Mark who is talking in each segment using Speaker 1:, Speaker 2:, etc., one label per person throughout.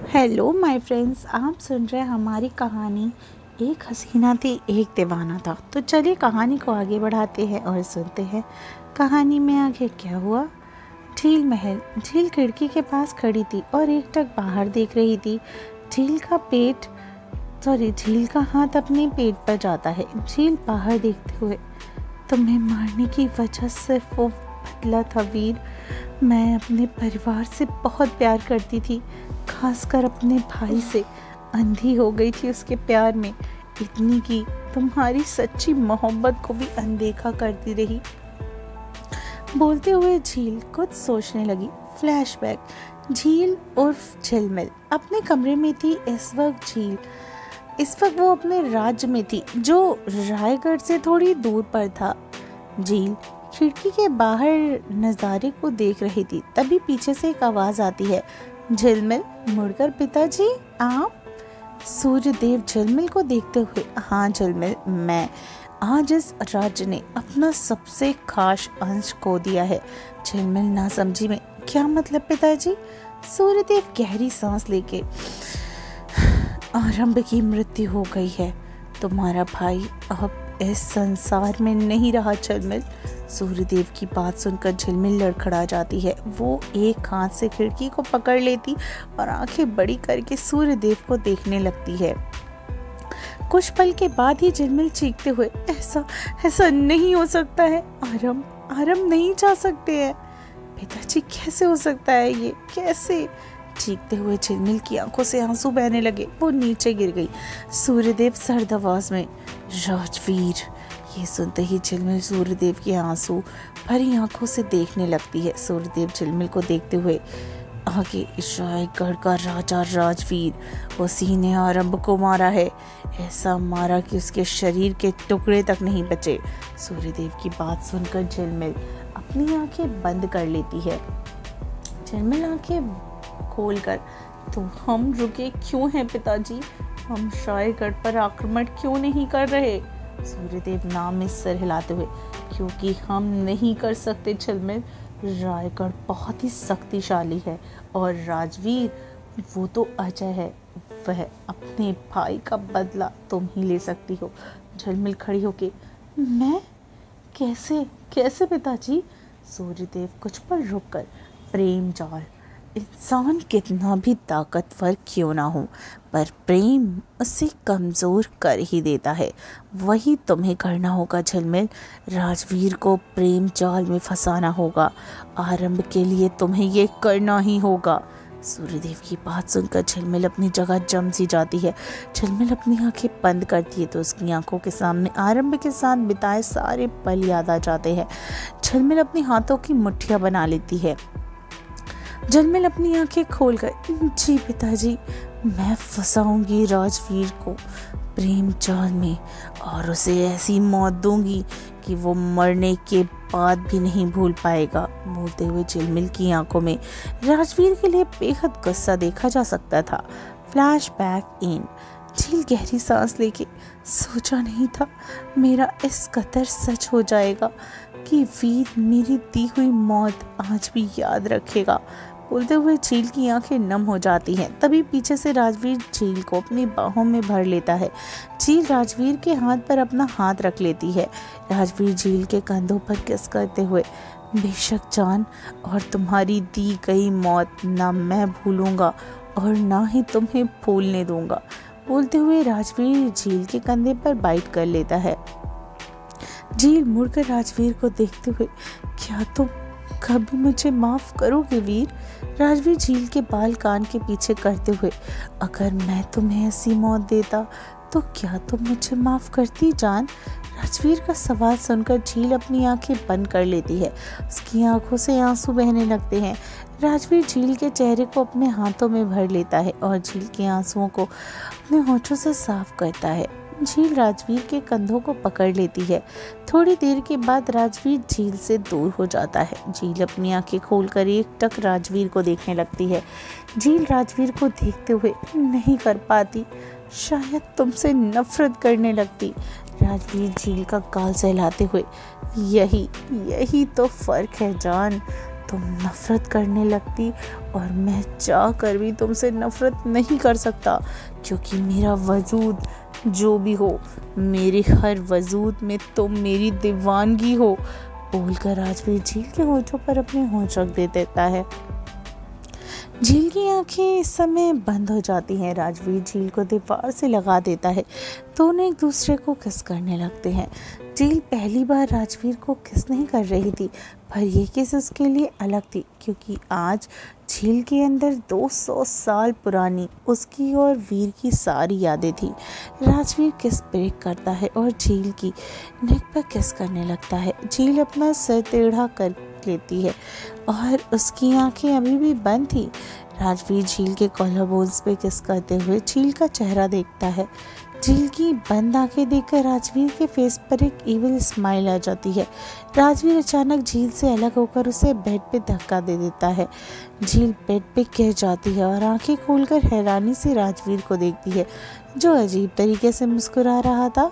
Speaker 1: Hello my friends, आप सुन रहे हैं हमारी कहानी एक हसीना थी एक दीवाना था। तो चलिए कहानी को आगे बढ़ाते हैं और सुनते हैं कहानी में आगे क्या हुआ। झील खिड़की के पास खड़ी थी और एकटक बाहर देख रही थी। झील का हाथ अपने पेट पर जाता है। झील बाहर देखते हुए, तुम्हें मारने की वजह सिर्फ वो बदला था वीर। मैं अपने परिवार से बहुत प्यार करती थी, खासकर अपने भाई से। अंधी हो गई थी उसके प्यार में, इतनी कि तुम्हारी सच्ची मोहब्बत को भी अनदेखा करती रही। बोलते हुए झील कुछ सोचने लगी। फ्लैशबैक। झील उर्फ झिलमिल अपने कमरे में थी इस वक्त वो अपने राज्य में थी, जो रायगढ़ से थोड़ी दूर पर था। झील खिड़की के बाहर नज़ारे को देख रही थी, तभी पीछे से एक आवाज़ आती है। झिलमिल, मुड़कर पिताजी आप। सूर्यदेव झिलमिल को देखते हुए, हाँ झिलमिल, मैं। आज इस राज्य ने अपना सबसे खास अंश खो दिया है। झिलमिल ना समझी में, क्या मतलब पिताजी? सूर्यदेव गहरी सांस लेके, आरंभ की मृत्यु हो गई है। तुम्हारा भाई अब इस संसार में नहीं रहा झिलमिल। सूर्यदेव की बात सुनकर झिलमिल लड़खड़ा जाती है। वो एक हाथ से खिड़की को पकड़ लेती और आंखें बड़ी करके सूर्यदेव को देखने लगती है। कुछ पल के बाद ही झिलमिल चीखते हुए, ऐसा नहीं हो सकता है। आरंभ नहीं जा सकते हैं। पिताजी, कैसे हो सकता है ये, कैसे? चीखते हुए झिलमिल की आंखों से आंसू बहने लगे। वो नीचे गिर गई। सूर्यदेव सर्द आवाज में, राजवीर। ये सुनते ही झिलमिल सूर्यदेव की आंसू भरी आंखों से देखने लगती है। सूर्यदेव झिलमिल को देखते हुए, आगे रायगढ़ का राजा राजवीर, उसी ने आरंभ को मारा है। ऐसा मारा कि उसके शरीर के टुकड़े तक नहीं बचे। सूर्यदेव की बात सुनकर झिलमिल अपनी आंखें बंद कर लेती है। झिलमिल आंखें खोलकर, तो हम रुके क्यों हैं पिताजी? हम रायगढ़ पर आक्रमण क्यों नहीं कर रहे? सूर्यदेव नाम में सिर हिलाते हुए, क्योंकि हम नहीं कर सकते झिलमिल। रायगढ़ बहुत ही शक्तिशाली है और राजवीर वो तो अजय है। वह अपने भाई का बदला तुम ही ले सकती हो। झिलमिल खड़ी होके, मैं? कैसे पिताजी? सूर्यदेव कुछ पल रुककर, प्रेम जाल। इंसान कितना भी ताकतवर क्यों ना हो, पर प्रेम उसे कमज़ोर कर ही देता है। वही तुम्हें करना होगा झिलमिल। राजवीर को प्रेम जाल में फंसाना होगा। आरंभ के लिए तुम्हें ये करना ही होगा। सूर्यदेव की बात सुनकर झिलमिल अपनी जगह जम सी जाती है। झिलमिल अपनी आंखें बंद करती है तो उसकी आंखों के सामने आरंभ के साथ बिताए सारे पल याद आ जाते हैं। झिलमिल अपनी हाथों की मुट्ठियां बना लेती है। झिलमिल अपनी आंखें खोलकर, जी पिताजी, मैं फंसाऊंगी राजवीर को प्रेम जाल में और उसे ऐसी मौत दूंगी कि वो मरने के बाद भी नहीं भूल पाएगा। बोलते हुए झिलमिल की आंखों में राजवीर के लिए बेहद गुस्सा देखा जा सकता था। फ्लैशबैक इन। झील गहरी सांस लेके, सोचा नहीं था मेरा इस कदर सच हो जाएगा कि वीर मेरी दी हुई मौत आज भी याद रखेगा। बोलते हुए झील की आंखें नम हो जाती हैं। तभी पीछे से राजवीर झील को अपनी बाहों में भर लेता है। झील राजवीर के हाथ पर अपना हाथ रख लेती है। राजवीर झील के कंधों पर किस करते हुए, बेशक जान, और तुम्हारी दी गई मौत ना मैं भूलूंगा और ना ही तुम्हें भूलने दूंगा। बोलते हुए राजवीर झील के कंधे पर बाइट कर लेता है। झील मुड़कर राजवीर को देखते हुए, क्या तुम कभी मुझे माफ करोगे वीर? राजवीर झील के बाल कान के पीछे करते हुए, अगर मैं तुम्हें ऐसी मौत देता तो क्या तुम मुझे माफ करती जान? राजवीर का सवाल सुनकर झील अपनी आंखें बंद कर लेती है। उसकी आंखों से आंसू बहने लगते हैं। राजवीर झील के चेहरे को अपने हाथों में भर लेता है और झील के आंसुओं को अपने होठों से साफ करता है। झील राजवीर के कंधों को पकड़ लेती है। थोड़ी देर के बाद राजवीर झील से दूर हो जाता है। झील अपनी आंखें खोलकर एकटक राजवीर को देखने लगती है। झील राजवीर को देखते हुए नहीं कर पाती, शायद तुमसे नफरत करने लगती। राजवीर झील का गाल सहलाते हुए, यही तो फर्क है जान। तुम नफ़रत करने लगती और मैं चाह कर भी तुमसे नफ़रत नहीं कर सकता, क्योंकि मेरा वजूद जो भी हो, मेरे हर वजूद में तुम मेरी दीवानगी हो। बोलकर राजवीर झील के होठों पर अपने होंठ रख देता है। झील की आंखें इस समय बंद हो जाती हैं। राजवीर झील को दीवार से लगा देता है। दोनों एक दूसरे को किस करने लगते हैं। झील पहली बार राजवीर को किस नहीं कर रही थी, पर यह किस उसके लिए अलग थी, क्योंकि आज झील के अंदर 200 साल पुरानी उसकी और वीर की सारी यादें थी। राजवीर किस ब्रेक करता है और झील की नेक पर किस करने लगता है। झील अपना सर टेढ़ा कर लेती है और उसकी आंखें अभी भी बंद थी। राजवीर झील के कॉलर बोन्स पे किस करते हुए झील का चेहरा देखता है। झील की बंद आंखें देखकर राजवीर के फेस पर एक इविल स्माइल आ जाती है। राजवीर अचानक झील से अलग होकर उसे बेड पे धक्का दे देता है। झील बेड पे गिर जाती है और आंखें खोलकर हैरानी से राजवीर को देखती है, जो अजीब तरीके से मुस्कुरा रहा था।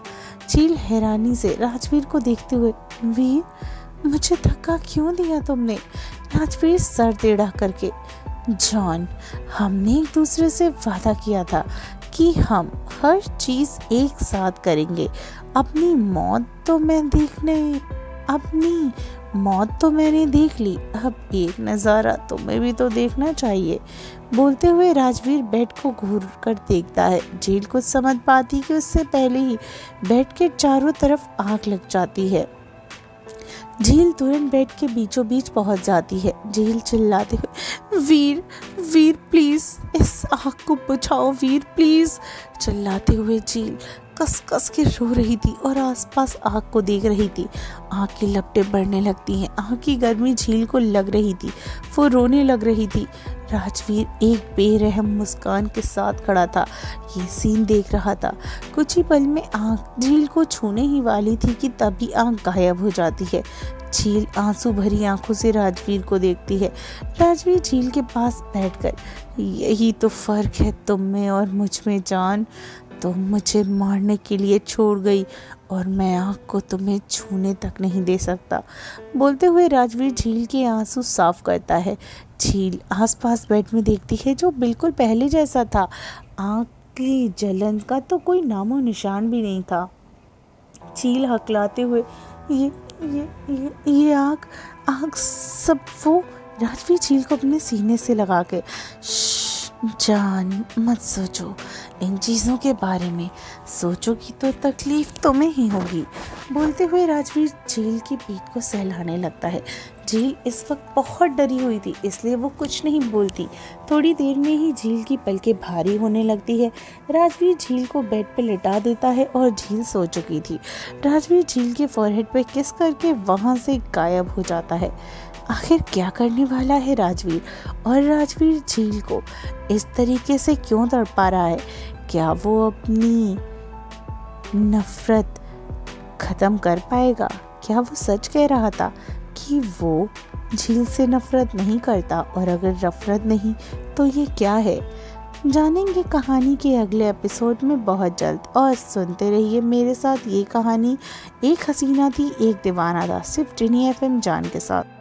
Speaker 1: झील हैरानी से राजवीर को देखते हुए, वीर, मुझे धक्का क्यों दिया तुमने? राजवीर सर टेढ़ा करके, जॉन, हमने एक दूसरे से वादा किया था कि हम हर चीज एक साथ करेंगे। अपनी मौत तो मैंने देख ली, अब एक नज़ारा तुम्हें भी तो देखना चाहिए। बोलते हुए राजवीर बेड को घूर कर देखता है। झील कुछ समझ पाती कि उससे पहले ही बेड के चारों तरफ आग लग जाती है। झील तुरंत बेड के बीचों बीच पहुंच जाती है। झील चिल्लाते हुए, वीर प्लीज इस आग को बुझाओ, वीर प्लीज। चिल्लाते हुए झील कस कस के रो रही थी और आसपास आग को देख रही थी। आग की लपटें बढ़ने लगती हैं। आग की गर्मी झील को लग रही थी। वो रोने लग रही थी। राजवीर एक बेरहम मुस्कान के साथ खड़ा था, ये सीन देख रहा था। कुछ ही पल में आग झील को छूने ही वाली थी कि तभी आग गायब हो जाती है। झील आंसू भरी आंखों से राजवीर को देखती है। राजवीर झील के पास बैठकर, यही तो फर्क है तुम में और मुझ में, जान। तुम मुझे मारने के लिए छोड़ गई और मैं आग को तुम्हें छूने तक नहीं दे सकता। बोलते हुए राजवीर झील के आंसू साफ करता है। झील आसपास बेड में देखती है, जो बिल्कुल पहले जैसा था। आग की जलन का तो कोई नामो निशान भी नहीं था। झील हकलाते हुए, ये आग सब वो। राजवीर झील को अपने सीने से लगा के, जान, मत सोचो इन चीज़ों के बारे में। सोचोगी तो तकलीफ तुम्हें ही होगी। बोलते हुए राजवीर झील की पीठ को सहलाने लगता है। झील इस वक्त बहुत डरी हुई थी, इसलिए वो कुछ नहीं बोलती। थोड़ी देर में ही झील की पलकें भारी होने लगती है। राजवीर झील को बेड पे लिटा देता है और झील सो चुकी थी। राजवीर झील के फोरहेड पे किस करके वहाँ से गायब हो जाता है। आखिर क्या करने वाला है राजवीर, और राजवीर झील को इस तरीके से क्यों तड़पा रहा है? क्या वो अपनी नफरत खत्म कर पाएगा? क्या वो सच कह रहा था कि वो झील से नफरत नहीं करता, और अगर नफरत नहीं तो ये क्या है? जानेंगे कहानी के अगले एपिसोड में बहुत जल्द, और सुनते रहिए मेरे साथ ये कहानी। एक हसीना थी एक दीवाना था, सिर्फ टिनी FM जान के साथ।